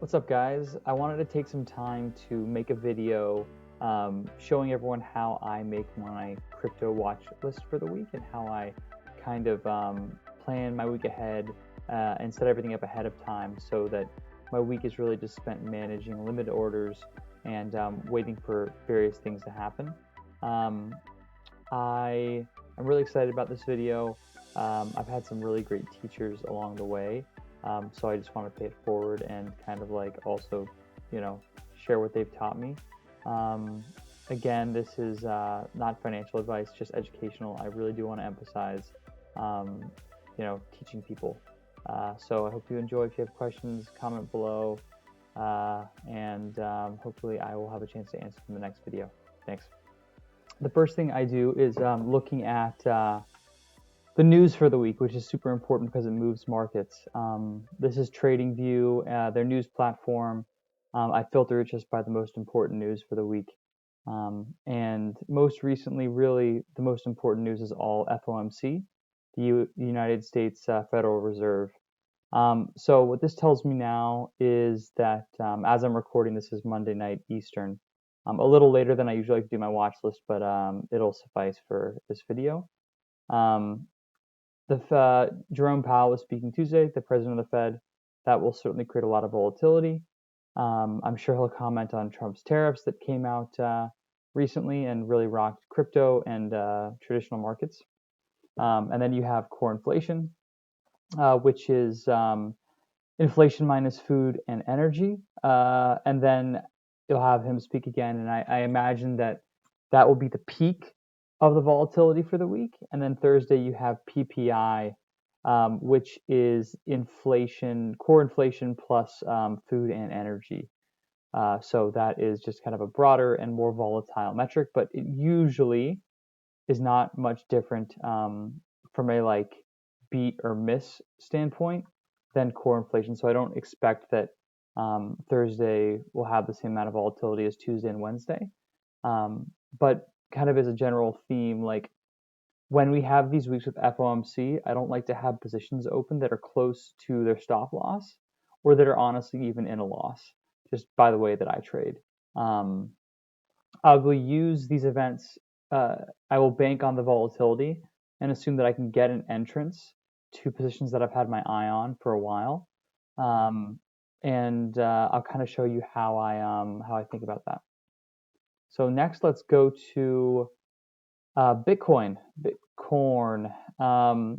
What's up, guys? I wanted to take some time to make a video showing everyone how I make my crypto watch list for the week and how I kind of plan my week ahead and set everything up ahead of time so that my week is really just spent managing limited orders and waiting for various things to happen. Um, I am really excited about this video. I've had some really great teachers along the way. So I just want to pay it forward and kind of like also, share what they've taught me. Um, Again, this is not financial advice, just educational. I really do want to emphasize, um, teaching people. So I hope you enjoy. If you have questions, comment below, and hopefully I will have a chance to answer them in the next video. Thanks. The first thing I do is looking at the news for the week, which is super important because it moves markets. This is TradingView, their news platform. I filter it just by the most important news for the week. And most recently, really, the most important news is all FOMC, the United States Federal Reserve. So what this tells me now is that as I'm recording, this is Monday night Eastern, a little later than I usually like to do my watch list, but it'll suffice for this video. Um, Jerome Powell was speaking Tuesday, the president of the Fed. That will certainly create a lot of volatility. I'm sure he'll comment on Trump's tariffs that came out recently and really rocked crypto and traditional markets. And then you have core inflation, which is inflation minus food and energy. And then you'll have him speak again, and I imagine that will be the peak of the volatility for the week. And then Thursday you have PPI, which is inflation, core inflation plus food and energy. So that is just kind of a broader and more volatile metric, but it usually is not much different from a like beat or miss standpoint than core inflation. So I don't expect that Thursday will have the same amount of volatility as Tuesday and Wednesday. But kind of as a general theme, like when we have these weeks with FOMC, I don't like to have positions open that are close to their stop loss or that are honestly even in a loss, just by the way that I trade. Um, I will use these events, uh, I will bank on the volatility and assume that I can get an entrance to positions that I've had my eye on for a while. Um, and I'll kind of show you how I think about that. So next, let's go to Bitcoin. Bitcoin.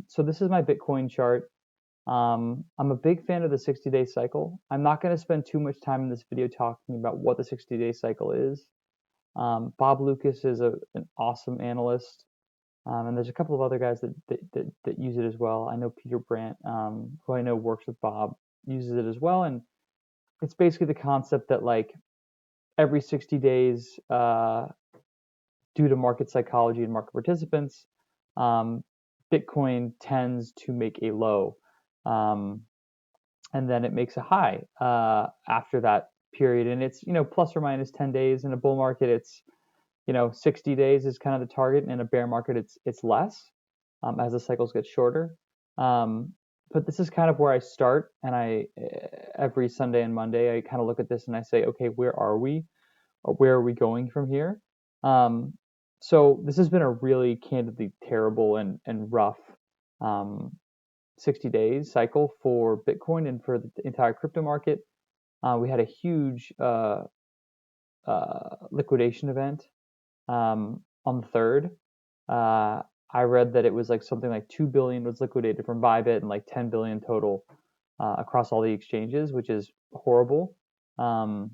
So this is my Bitcoin chart. I'm a big fan of the 60-day cycle. I'm not going to spend too much time in this video talking about what the 60-day cycle is. Bob Lucas is an awesome analyst, and there's a couple of other guys that use it as well. I know Peter Brandt, who I know works with Bob, uses it as well, and it's basically the concept that like every 60 days, due to market psychology and market participants, um, Bitcoin tends to make a low, um, and then it makes a high after that period, and it's plus or minus 10 days. In a bull market, it's 60 days is kind of the target. And in a bear market, it's less as the cycles get shorter. But this is kind of where I start, and every Sunday and Monday I kind of look at this and I say, okay, where are we, or where are we going from here? Um, so this has been a really candidly terrible and rough um, 60 days cycle for Bitcoin and for the entire crypto market. We had a huge liquidation event on the 3rd. I read that it was like something like 2 billion was liquidated from Bybit and like 10 billion total across all the exchanges, which is horrible. Um,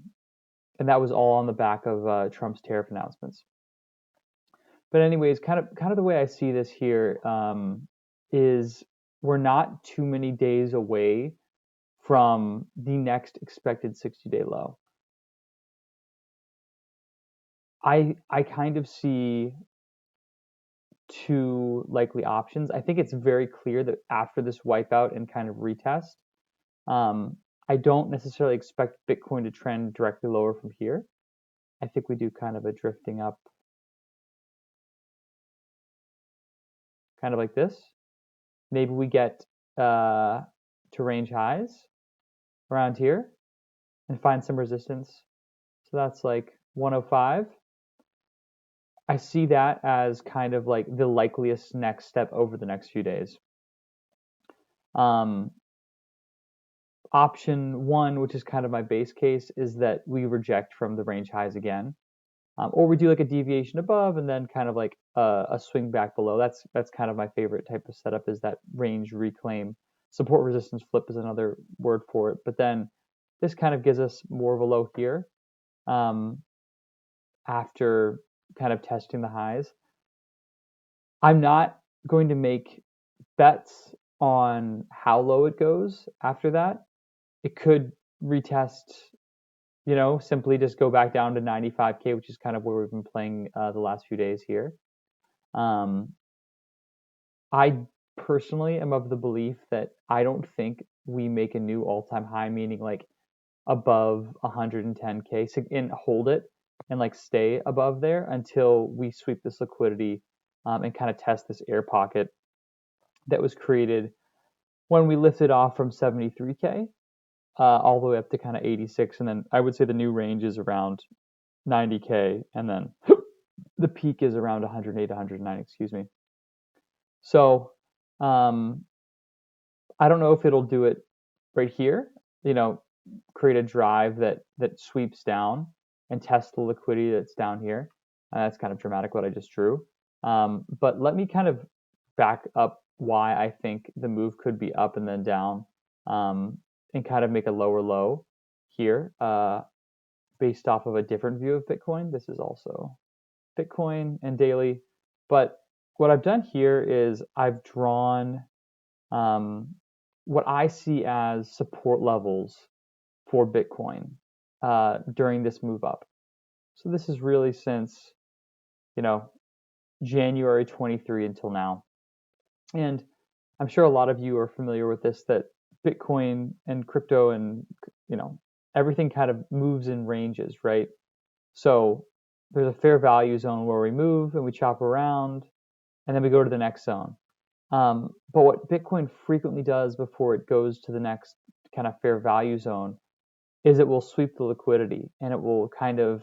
and that was all on the back of Trump's tariff announcements. But anyways, kind of the way I see this here is we're not too many days away from the next expected 60-day low. I kind of see two likely options. I think it's very clear that after this wipeout and kind of retest, I don't necessarily expect Bitcoin to trend directly lower from here. I think we do kind of a drifting up, kind of like this. Maybe we get to range highs around here, and find some resistance. So that's like 105. I see that as kind of like the likeliest next step over the next few days. Um, Option one, which is kind of my base case, is that we reject from the range highs again, or we do like a deviation above and then kind of like a swing back below. That's kind of my favorite type of setup, is that range reclaim. Support resistance flip is another word for it. But then this kind of gives us more of a low here after kind of testing the highs. I'm not going to make bets on how low it goes after that. It could retest, simply just go back down to 95K, which is kind of where we've been playing the last few days here. I personally am of the belief that I don't think we make a new all-time high, meaning like above 110K, and hold it and like stay above there until we sweep this liquidity and kind of test this air pocket that was created when we lifted off from 73K all the way up to kind of 86. And then I would say the new range is around 90K. And then the peak is around 108, 109, excuse me. So I don't know if it'll do it right here, create a drive that sweeps down and test the liquidity that's down here. That's kind of dramatic what I just drew. But let me kind of back up why I think the move could be up and then down, and kind of make a lower low here based off of a different view of Bitcoin. This is also Bitcoin and daily. But what I've done here is I've drawn what I see as support levels for Bitcoin during this move up. So this is really since, January 23 until now. And I'm sure a lot of you are familiar with this, that Bitcoin and crypto and, everything kind of moves in ranges, right? So there's a fair value zone where we move and we chop around and then we go to the next zone. But what Bitcoin frequently does before it goes to the next kind of fair value zone is it will sweep the liquidity and it will kind of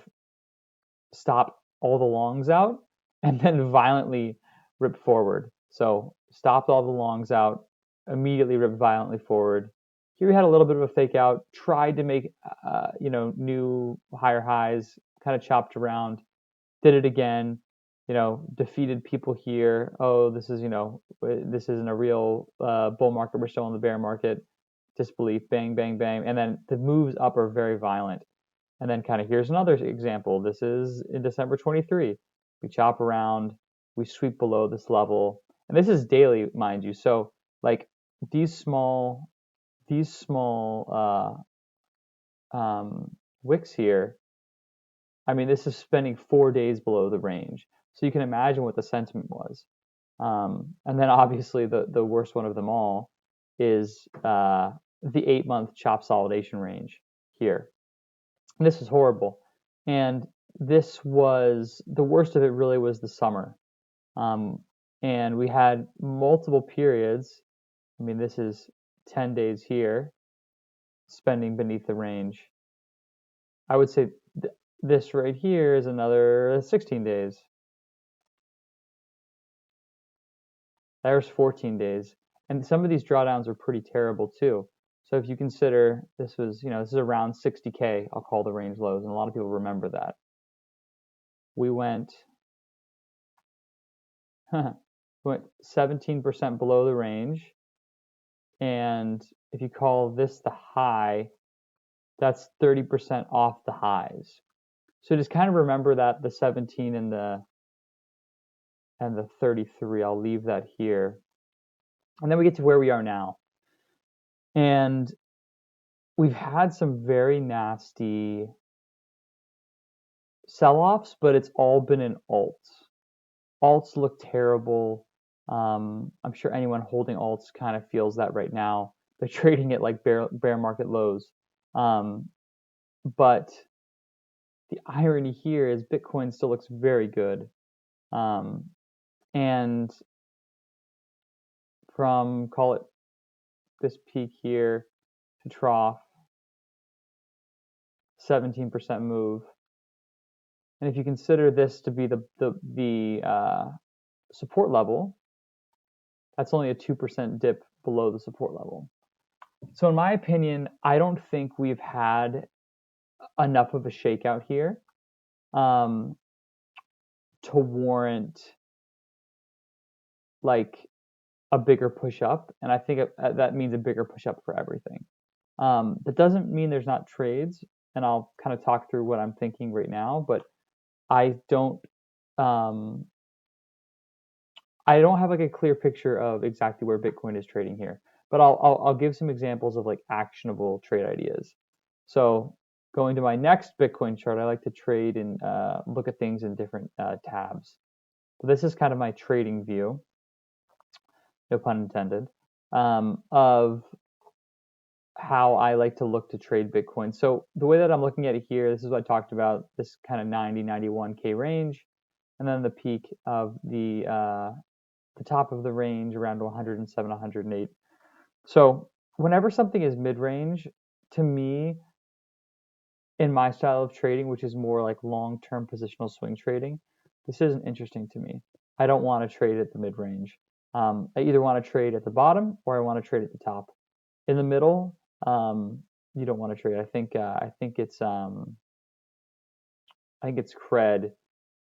stop all the longs out and then violently rip forward. So stopped all the longs out, immediately ripped violently forward. Here we had a little bit of a fake out, tried to make new higher highs, kind of chopped around, did it again, defeated people here. Oh, this isn't a real bull market. We're still in the bear market. Disbelief, bang, bang, bang. And then the moves up are very violent. And then kind of here's another example. This is in December 23. We chop around, we sweep below this level. And this is daily, mind you. So like these small wicks here, I mean, this is spending 4 days below the range. So you can imagine what the sentiment was. And then obviously the worst one of them all is the 8-month chop solidation range here. And this is horrible. And this was, the worst of it really was the summer. And we had multiple periods. I mean, this is 10 days here, spending beneath the range. I would say this right here is another 16 days. There's 14 days. And some of these drawdowns are pretty terrible too. So if you consider this was, this is around 60K, I'll call the range lows, and a lot of people remember that. We went 17% below the range. And if you call this the high, that's 30% off the highs. So just kind of remember that the 17 and the 33, I'll leave that here. And then we get to where we are now. And we've had some very nasty sell-offs, but it's all been in alts. Alts look terrible. I'm sure anyone holding alts kind of feels that right now. They're trading at like bear market lows. But the irony here is Bitcoin still looks very good. And from, call it this peak here to trough, 17% move. And if you consider this to be the support level, that's only a 2% dip below the support level. So in my opinion, I don't think we've had enough of a shakeout here to warrant like a bigger push up, and I think that means a bigger push up for everything. That doesn't mean there's not trades, and I'll kind of talk through what I'm thinking right now, but I don't um, have like a clear picture of exactly where Bitcoin is trading here, but I'll give some examples of like actionable trade ideas. So going to my next Bitcoin chart, I like to trade and look at things in different tabs. So this is kind of my trading view, no pun intended, of how I like to look to trade Bitcoin. So the way that I'm looking at it here, this is what I talked about, this kind of 90, 91K range, and then the peak of the top of the range around 107, 108. So whenever something is mid-range, to me, in my style of trading, which is more like long-term positional swing trading, this isn't interesting to me. I don't want to trade at the mid-range. I either want to trade at the bottom or I want to trade at the top. In the middle, you don't want to trade. I think it's Cred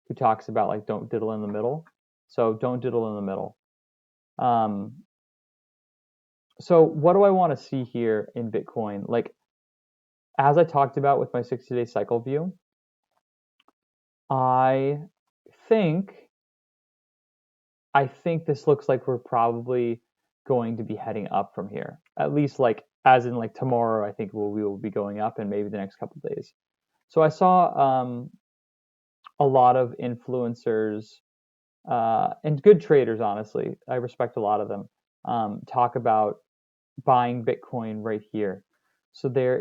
who talks about like don't diddle in the middle. So don't diddle in the middle. So what do I want to see here in Bitcoin? Like as I talked about with my 60-day cycle view, I think this looks like we're probably going to be heading up from here. At least like as in like tomorrow, I think we will be going up, and maybe the next couple of days. So I saw a lot of influencers and good traders, honestly, I respect a lot of them, talk about buying Bitcoin right here. So there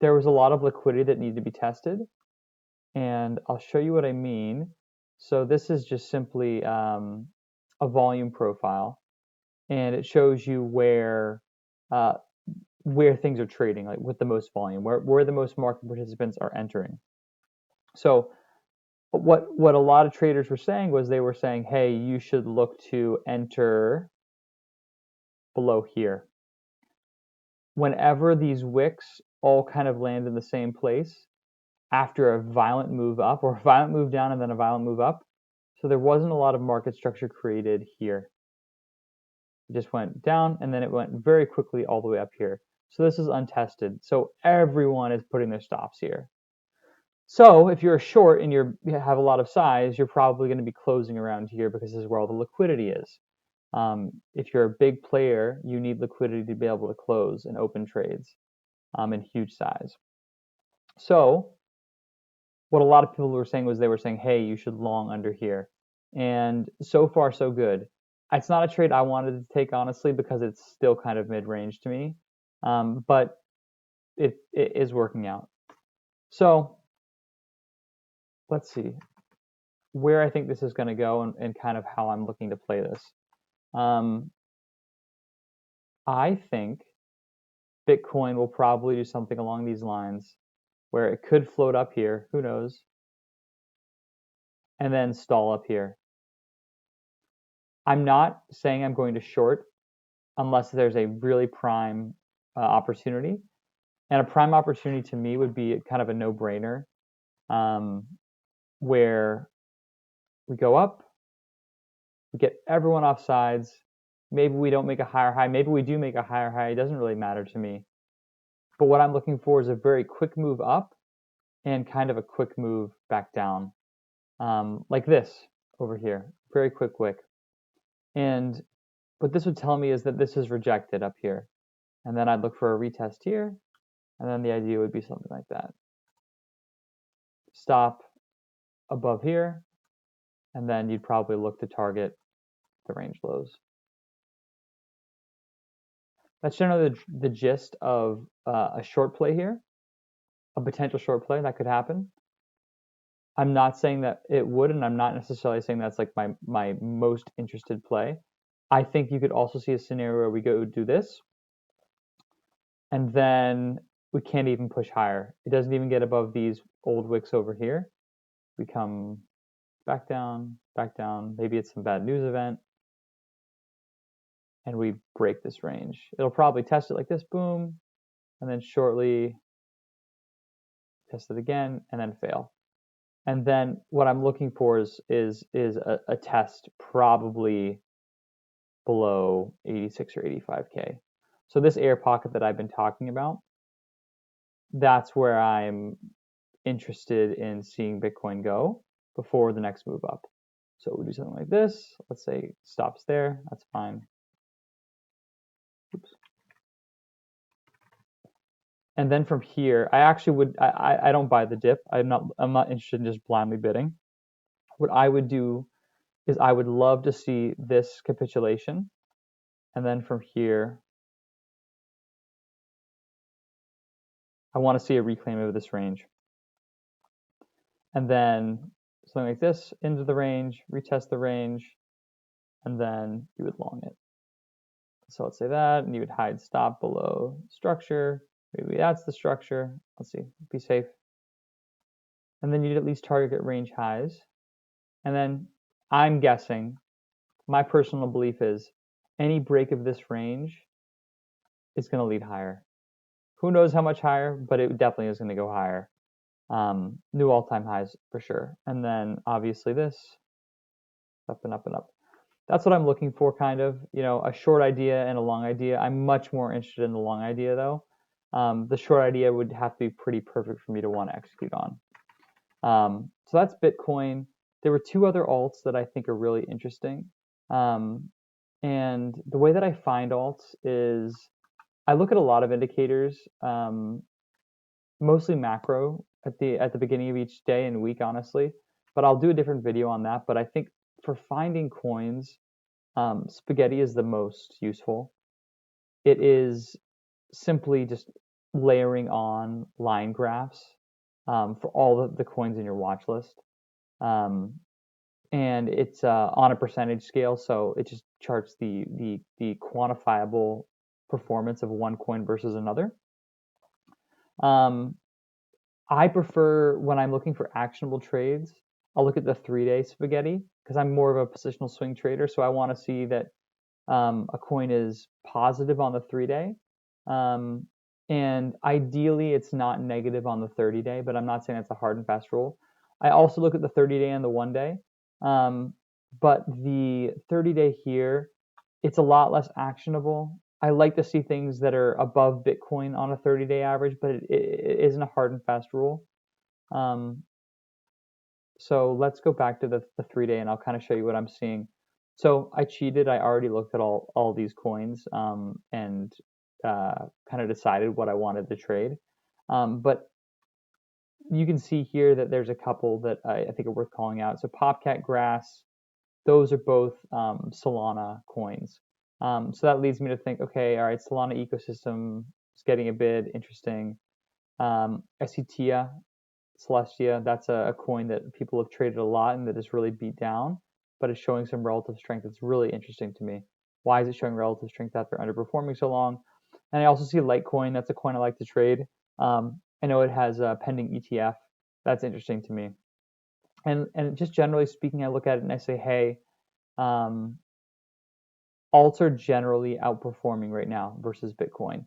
was a lot of liquidity that needed to be tested, and I'll show you what I mean. So this is just simply a volume profile, and it shows you where things are trading, like with the most volume, where the most market participants are entering. So what a lot of traders were saying was they were saying, hey, you should look to enter below here. Whenever these wicks all kind of land in the same place after a violent move up or a violent move down and then a violent move up, so there wasn't a lot of market structure created here. It just went down and then it went very quickly all the way up here. So this is untested. So everyone is putting their stops here. So if you're a short and you have a lot of size, you're probably going to be closing around here because this is where all the liquidity is. If you're a big player, you need liquidity to be able to close and open trades in huge size. So what a lot of people were saying was they were saying, hey, you should long under here. And so far, so good. It's not a trade I wanted to take, honestly, because it's still kind of mid-range to me. But it is working out. So let's see where I think this is going to go and kind of how I'm looking to play this. I think Bitcoin will probably do something along these lines where it could float up here, who knows, and then stall up here. I'm not saying I'm going to short unless there's a really prime opportunity. And a prime opportunity to me would be kind of a no-brainer, where we go up, we get everyone off sides. Maybe we don't make a higher high. Maybe we do make a higher high. It doesn't really matter to me. But what I'm looking for is a very quick move up and kind of a quick move back down, like this over here. Very quick wick. And what this would tell me is that this is rejected up here. And then I'd look for a retest here. And then the idea would be something like that. Stop above here. And then you'd probably look to target the range lows. That's generally the gist of a short play here, a potential short play that could happen. I'm not saying that it would, and I'm not necessarily saying that's like my most interested play. I think you could also see a scenario where we go do this, and then we can't even push higher. It doesn't even get above these old wicks over here. We come back down, maybe it's some bad news event, and we break this range. It'll probably test it like this, boom, and then shortly test it again, and then fail. And then what I'm looking for is a test probably below 86 or 85K. So this air pocket that I've been talking about, that's where I'm interested in seeing Bitcoin go before the next move up. So we do something like this. Let's say it stops there. That's fine. Oops. And then from here, I actually would I don't buy the dip. I'm not interested in just blindly bidding. What I would do is I would love to see this capitulation, and then from here I want to see a reclaim of this range. And then something like this into the range, retest the range, and then you would long it. So let's say that, and you would hide stop below structure. Maybe that's the structure. Let's see, be safe. And then you'd at least target range highs. And then I'm guessing, my personal belief is any break of this range is going to lead higher. Who knows how much higher, but it definitely is going to go higher. New all-time highs for sure. And then obviously this, up and up and up. That's what I'm looking for, kind of, a short idea and a long idea. I'm much more interested in the long idea though. The short idea would have to be pretty perfect for me to want to execute on. So that's Bitcoin. There were two other alts that I think are really interesting. And the way that I find alts is I look at a lot of indicators, mostly macro at the beginning of each day and week, honestly. But I'll do a different video on that. But I think for finding coins, Spaghetti is the most useful. It is simply just layering on line graphs for all the coins in your watch list. And it's on a percentage scale, so it just charts the quantifiable performance of one coin versus another. I prefer, when I'm looking for actionable trades, I'll look at the 3-day Spaghetti because I'm more of a positional swing trader, so I want to see that a coin is positive on the 3-day. And ideally, it's not negative on the 30-day, but I'm not saying that's a hard and fast rule. I also look at the 30-day and the 1-day. But the 30-day here, it's a lot less actionable. I like to see things that are above Bitcoin on a 30-day average, but it isn't a hard and fast rule. So let's go back to the 3-day, and I'll kind of show you what I'm seeing. So I cheated. I already looked at all these coins and kind of decided what I wanted to trade. But you can see here that there's a couple that I think are worth calling out. So Popcat, Grass, those are both Solana coins. So that leads me to think, okay, all right, Solana ecosystem is getting a bid, interesting. I see Tia, Celestia, that's a coin that people have traded a lot and that is really beat down, but it's showing some relative strength. It's really interesting to me. Why is it showing relative strength after underperforming so long? And I also see Litecoin. That's a coin I like to trade. I know it has a pending ETF. That's interesting to me. And just generally speaking, I look at it and I say, hey, alts are generally outperforming right now versus Bitcoin.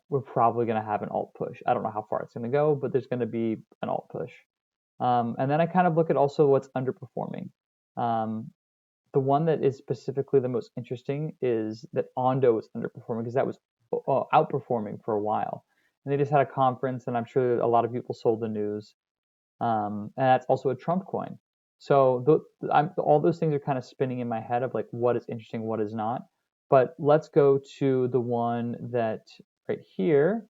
We're probably going to have an alt push. I don't know how far it's going to go, but there's going to be an alt push. And then I kind of look at also what's underperforming. The one that is specifically the most interesting is that Ondo is underperforming because that was outperforming for a while. And they just had a conference, and I'm sure a lot of people sold the news. And that's also a Trump coin. So all those things are kind of spinning in my head of like what is interesting, what is not. But let's go to the one that right here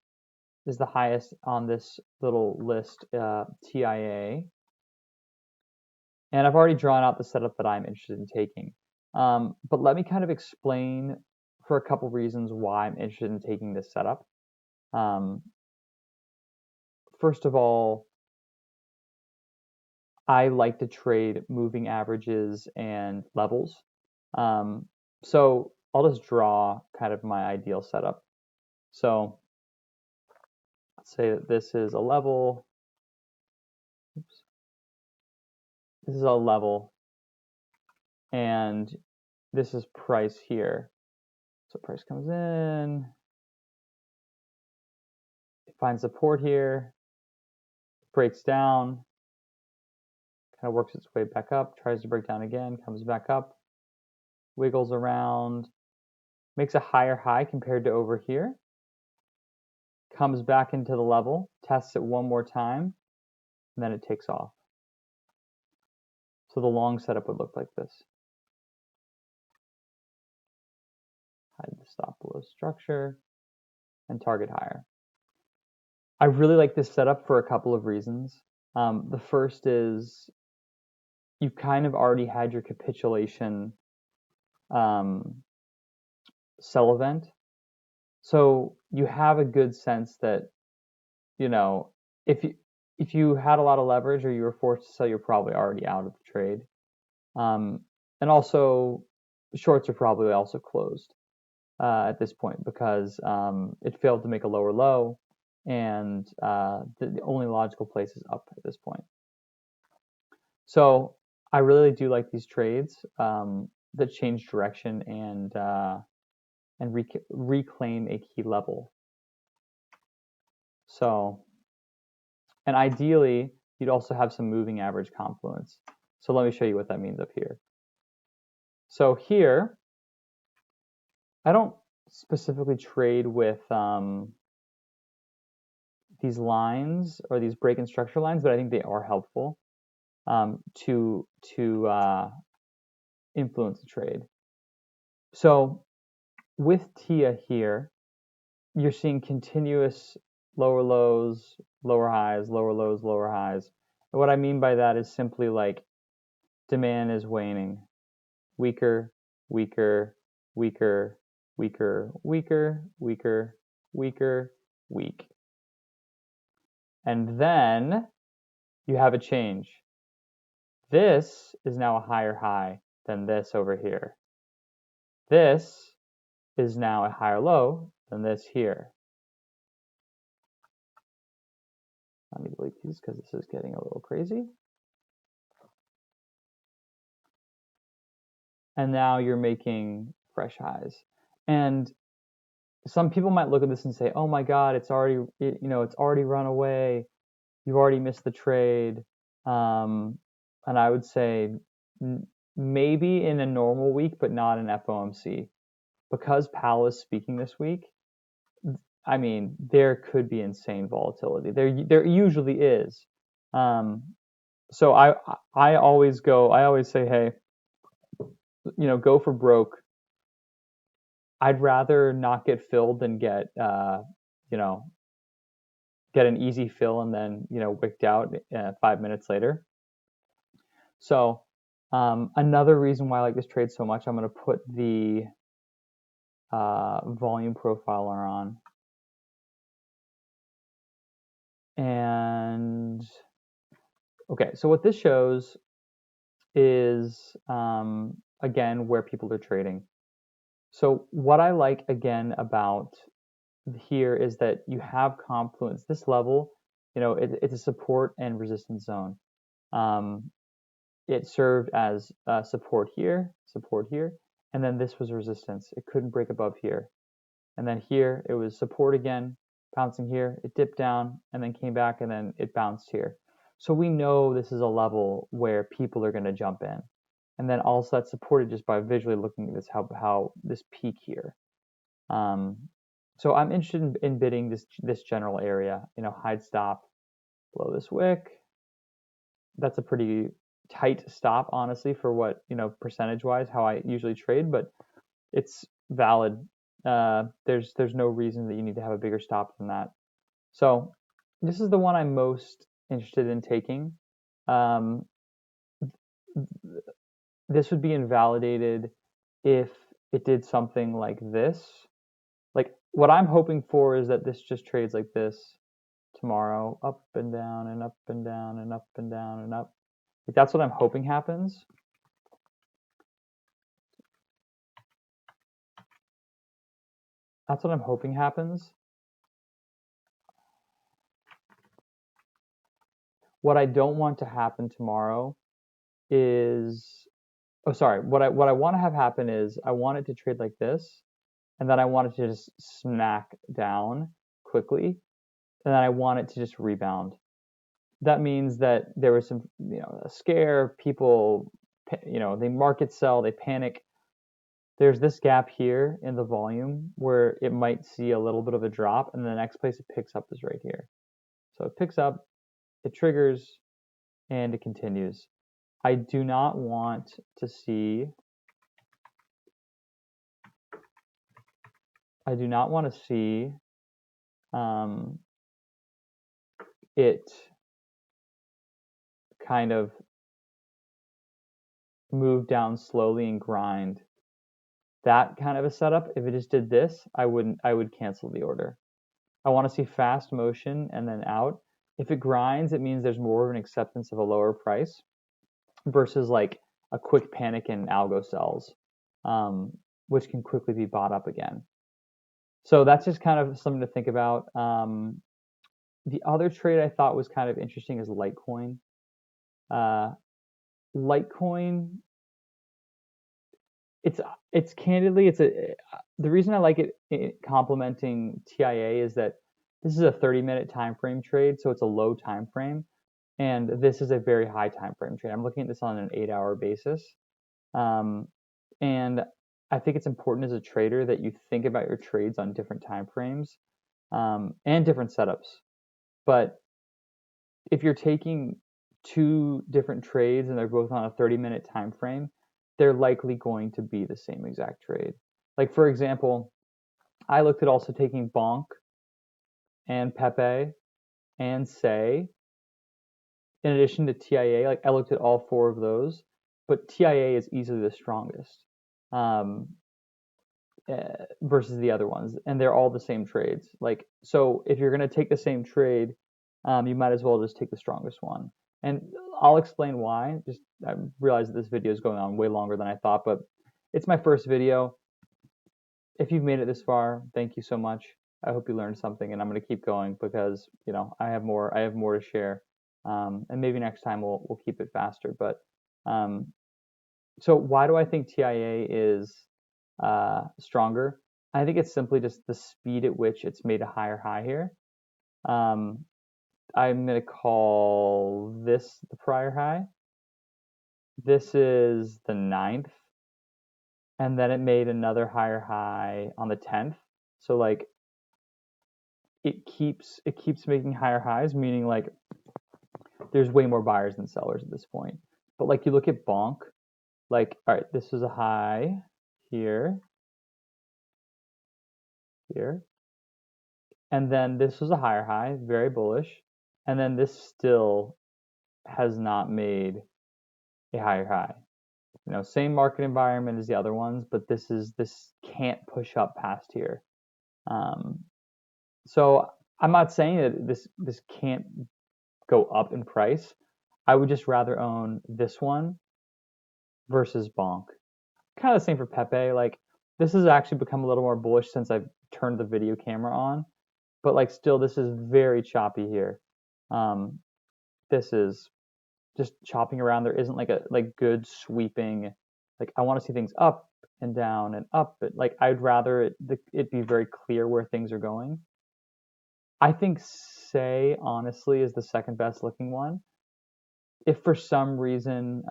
is the highest on this little list, TIA. And I've already drawn out the setup that I'm interested in taking. But let me kind of explain for a couple reasons why I'm interested in taking this setup. First of all, I like to trade moving averages and levels. So I'll just draw kind of my ideal setup. So let's say that this is a level. Oops. This is a level, and this is price here. So price comes in, it finds support here, breaks down, kind of works its way back up, tries to break down again, comes back up, wiggles around, makes a higher high compared to over here, comes back into the level, tests it one more time, and then it takes off. So the long setup would look like this. Hide the stop below structure and target higher. I really like this setup for a couple of reasons. The first is you've kind of already had your capitulation sell event. So you have a good sense that, you know, if you had a lot of leverage or you were forced to sell, you're probably already out of the trade. And also, shorts are probably also closed at this point because it failed to make a lower low, and the only logical place is up at this point. So I really do like these trades that change direction and reclaim a key level. So, and ideally, you'd also have some moving average confluence. So let me show you what that means up here. So here, I don't specifically trade with these lines or these break and structure lines, but I think they are helpful to influence the trade. So with TIA here, you're seeing continuous lower lows, lower highs, lower lows, lower highs. And what I mean by that is simply like demand is waning. Weaker, weaker, weaker, weaker, weaker, weaker, weaker, weak. And then you have a change. This is now a higher high than this over here. This is now a higher low than this here. Let me delete these because this is getting a little crazy. And now you're making fresh highs. And some people might look at this and say, "Oh my God, it's already run away. You've already missed the trade." And I would say maybe in a normal week, but not in FOMC, because Powell is speaking this week. I mean, there could be insane volatility. There usually is. So I always say, hey, go for broke. I'd rather not get filled than get an easy fill and then wicked out 5 minutes later. So another reason why I like this trade so much, I'm going to put the volume profiler on. And okay, so what this shows is again where people are trading. So what I like again about here is that you have confluence. This level, it's a support and resistance zone. It served as support here, and then this was resistance. It couldn't break above here. And then here it was support again, bouncing here. It dipped down and then came back and then it bounced here. So we know this is a level where people are going to jump in. And then also that's supported just by visually looking at this, how this peak here. So I'm interested in bidding this general area, hide stop below this wick. That's a pretty tight stop, honestly, for what, percentage-wise, how I usually trade, but it's valid. There's no reason that you need to have a bigger stop than that. So this is the one I'm most interested in taking. This would be invalidated if it did something like this. Like what I'm hoping for is that this just trades like this tomorrow, up and down and up and down and up and down and up. Like that's what I'm hoping happens. That's what I'm hoping happens. What I don't want to happen tomorrow is, oh, sorry. What I want to have happen is I want it to trade like this, and then I want it to just smack down quickly, and then I want it to just rebound. That means that there was some, a scare. People, they market sell, they panic. There's this gap here in the volume where it might see a little bit of a drop, and the next place it picks up is right here. So it picks up, it triggers, and it continues. I do not want to see it kind of move down slowly and grind. That kind of a setup, if it just did this, I would cancel the order. I want to see fast motion and then out. If it grinds, it means there's more of an acceptance of a lower price versus like a quick panic in algo sells, which can quickly be bought up again. So that's just kind of something to think about. The other trade I thought was kind of interesting is Litecoin. Litecoin, it's candidly, the reason I like it complementing TIA is that this is a 30-minute time frame trade, so it's a low time frame, and this is a very high time frame trade. I'm looking at this on an 8-hour basis, and I think it's important as a trader that you think about your trades on different time frames and different setups. But if you're taking two different trades and they're both on a 30-minute time frame, they're likely going to be the same exact trade. Like, for example, I looked at also taking Bonk and Pepe and Say in addition to TIA. Like, I looked at all four of those, but TIA is easily the strongest versus the other ones, and they're all the same trades. Like, so if you're going to take the same trade, you might as well just take the strongest one. And I'll explain why. I realize that this video is going on way longer than I thought, but it's my first video. If you've made it this far, thank you so much. I hope you learned something, and I'm going to keep going because I have more to share, and maybe next time we'll keep it faster. But so why do I think TIA is stronger? I think it's simply just the speed at which it's made a higher high here. I'm going to call this the prior high. This is the 9th. And then it made another higher high on the 10th. So like it keeps making higher highs, meaning like there's way more buyers than sellers at this point. But like you look at Bonk, like, all right, this is a high here, and then this was a higher high, very bullish, and then this still has not made a higher high. Same market environment as the other ones, but this can't push up past here. So I'm not saying that this can't go up in price. I would just rather own this one versus Bonk. Kind of the same for Pepe. Like, this has actually become a little more bullish since I've turned the video camera on, but like still this is very choppy here. This is just chopping around. There isn't like a good sweeping, like I want to see things up and down and up, but like I'd rather it be very clear where things are going. I think Say honestly is the second best looking one. If for some reason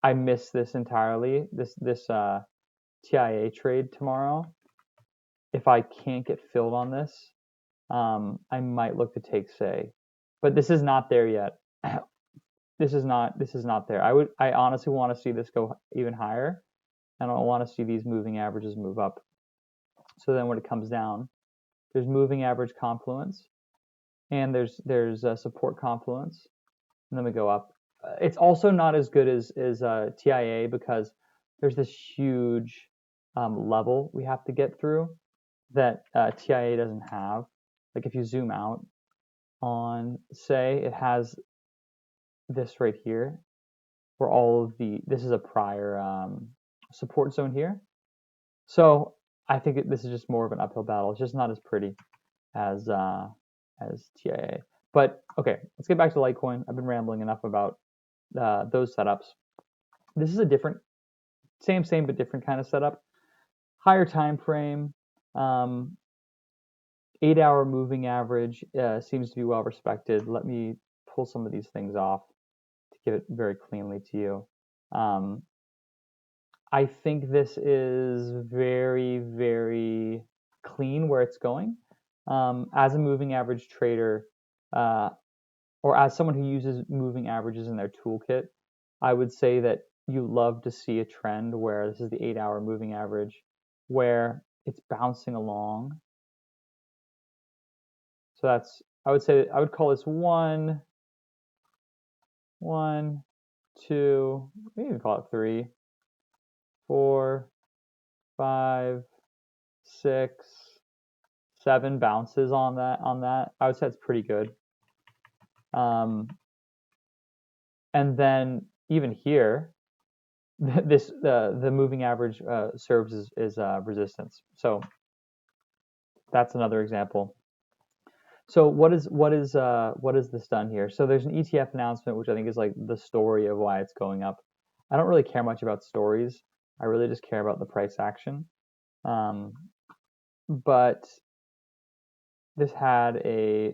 I miss this entirely, this TIA trade tomorrow, if I can't get filled on this, I might look to take Say, but this is not there yet. This is not there. I honestly want to see this go even higher, and I want to see these moving averages move up. So then when it comes down, there's moving average confluence, and there's a support confluence, and then we go up. It's also not as good as TIA because there's this huge level we have to get through that TIA doesn't have. Like if you zoom out on Say, it has this right here where this is a prior support zone here. So I think this is just more of an uphill battle. It's just not as pretty as TIA. But okay, let's get back to Litecoin. I've been rambling enough about those setups. This is a different, same but different kind of setup. Higher time frame, 8-hour moving average seems to be well respected. Let me pull some of these things off to give it very cleanly to you. I think this is very, very clean where it's going. As a moving average trader, or as someone who uses moving averages in their toolkit, I would say that you love to see a trend where this is the 8-hour moving average, where it's bouncing along. So that's, I would call this 1, 2, maybe even call it 3, 4, 5, 6, 7 bounces on that. I would say it's pretty good. And then even here, the moving average serves as resistance. So that's another example. So what is this done here? So there's an ETF announcement, which I think is like the story of why it's going up. I don't really care much about stories. I really just care about the price action. But this had a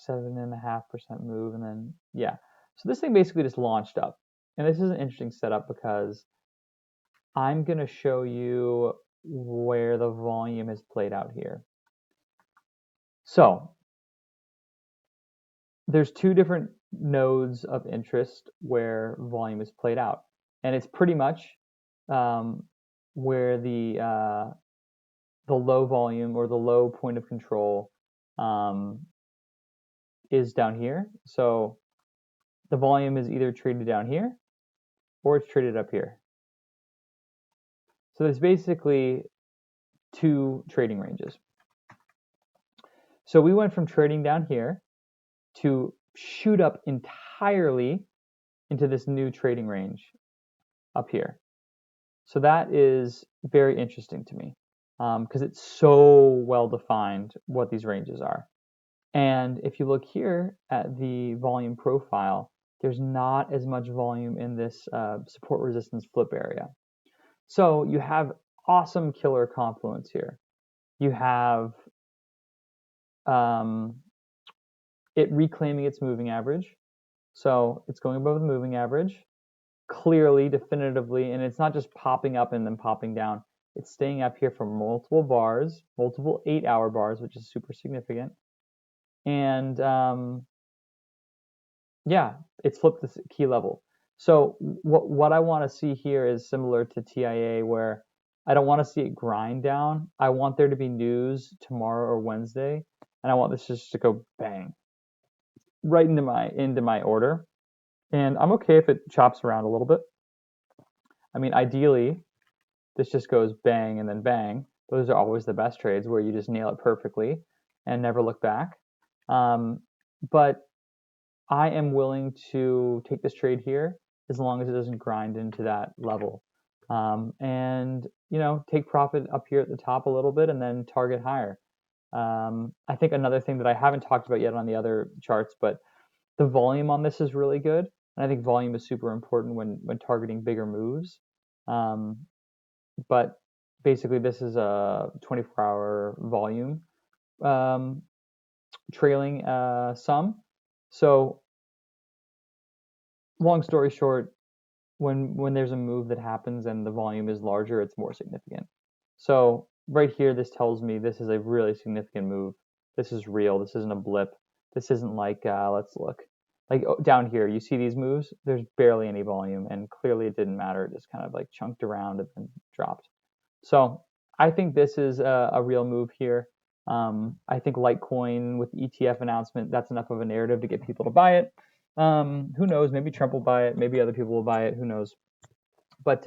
7.5% move, and then yeah. So this thing basically just launched up. And this is an interesting setup because I'm going to show you where the volume is played out here. So there's two different nodes of interest where volume is played out, and it's pretty much where the low volume or the low point of control is down here. So the volume is either traded down here or it's traded up here. So there's basically two trading ranges. So we went from trading down here to shoot up entirely into this new trading range up here. So that is very interesting to me because it's so well defined what these ranges are. And if you look here at the volume profile, there's not as much volume in this support resistance flip area. So you have awesome killer confluence here. You have it reclaiming its moving average. So it's going above the moving average, clearly, definitively, and it's not just popping up and then popping down. It's staying up here for multiple bars, multiple 8-hour bars, which is super significant. And yeah, it's flipped this key level. So what I want to see here is similar to TIA, where I don't want to see it grind down. I want there to be news tomorrow or Wednesday, and I want this just to go bang right into my order. And I'm okay if it chops around a little bit. I mean, ideally, this just goes bang and then bang. Those are always the best trades where you just nail it perfectly and never look back. But I am willing to take this trade here as long as it doesn't grind into that level. And, you know, take profit up here at the top a little bit and then target higher. I think another thing that I haven't talked about yet on the other charts, but the volume on this is really good. And I think volume is super important when targeting bigger moves. But basically, this is a 24-hour volume trailing sum. So long story short, when there's a move that happens and the volume is larger, it's more significant. So right here, this tells me this is a really significant move. This is real. This isn't a blip. This isn't like, let's look. Like down here, you see these moves? There's barely any volume, and clearly it didn't matter. It just kind of like chunked around and then dropped. So I think this is a real move here. I think Litecoin with the ETF announcement, that's enough of a narrative to get people to buy it. Who knows? Maybe Trump will buy it. Maybe other people will buy it. Who knows? But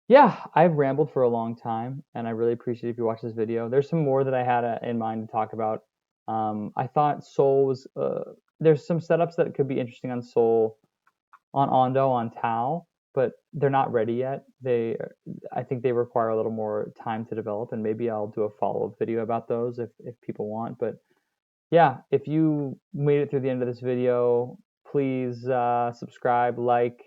yeah, I've rambled for a long time, and I really appreciate if you watch this video. There's some more that I had in mind to talk about. I thought Sol was there's some setups that could be interesting on Sol, on Ondo, on Tau, but they're not ready yet. I think they require a little more time to develop, and maybe I'll do a follow-up video about those if people want. But yeah, if you made it through the end of this video, please subscribe, like,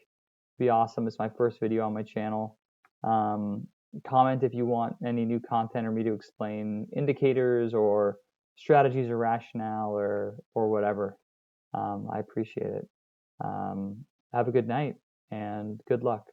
be awesome. It's my first video on my channel. Um, Comment if you want any new content or me to explain indicators or strategies or rationale or whatever. I appreciate it. Have a good night and good luck.